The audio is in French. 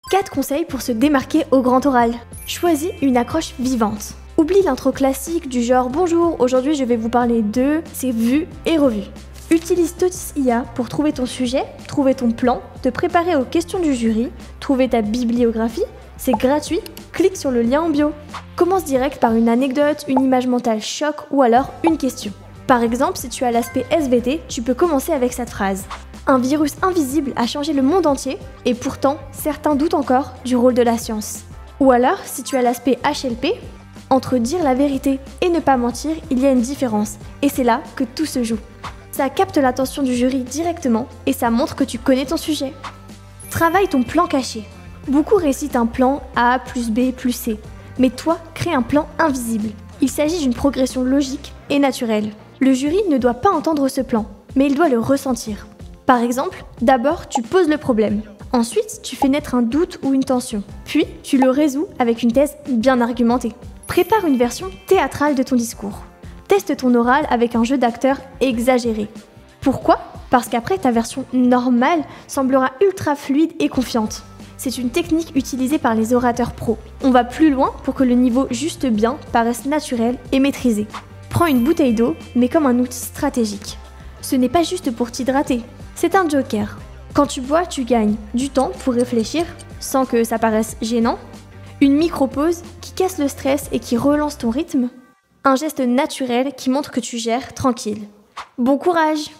4 conseils pour se démarquer au grand oral. Choisis une accroche vivante. Oublie l'intro classique du genre « Bonjour, aujourd'hui je vais vous parler de… » C'est vu et revu. Utilise Totis IA pour trouver ton sujet, trouver ton plan, te préparer aux questions du jury, trouver ta bibliographie. C'est gratuit, clique sur le lien en bio. Commence direct par une anecdote, une image mentale choc ou alors une question. Par exemple, si tu as l'aspect SVT, tu peux commencer avec cette phrase. Un virus invisible a changé le monde entier et pourtant, certains doutent encore du rôle de la science. Ou alors, si tu as l'aspect HLP, entre dire la vérité et ne pas mentir, il y a une différence et c'est là que tout se joue. Ça capte l'attention du jury directement et ça montre que tu connais ton sujet. Travaille ton plan caché. Beaucoup récitent un plan A plus B plus C, mais toi, crée un plan invisible. Il s'agit d'une progression logique et naturelle. Le jury ne doit pas entendre ce plan, mais il doit le ressentir. Par exemple, d'abord, tu poses le problème. Ensuite, tu fais naître un doute ou une tension. Puis, tu le résous avec une thèse bien argumentée. Prépare une version théâtrale de ton discours. Teste ton oral avec un jeu d'acteurs exagéré. Pourquoi ? Parce qu'après, ta version normale semblera ultra fluide et confiante. C'est une technique utilisée par les orateurs pros. On va plus loin pour que le niveau juste bien paraisse naturel et maîtrisé. Prends une bouteille d'eau, mais comme un outil stratégique. Ce n'est pas juste pour t'hydrater, c'est un joker. Quand tu bois, tu gagnes du temps pour réfléchir, sans que ça paraisse gênant. Une micro-pause qui casse le stress et qui relance ton rythme. Un geste naturel qui montre que tu gères tranquille. Bon courage!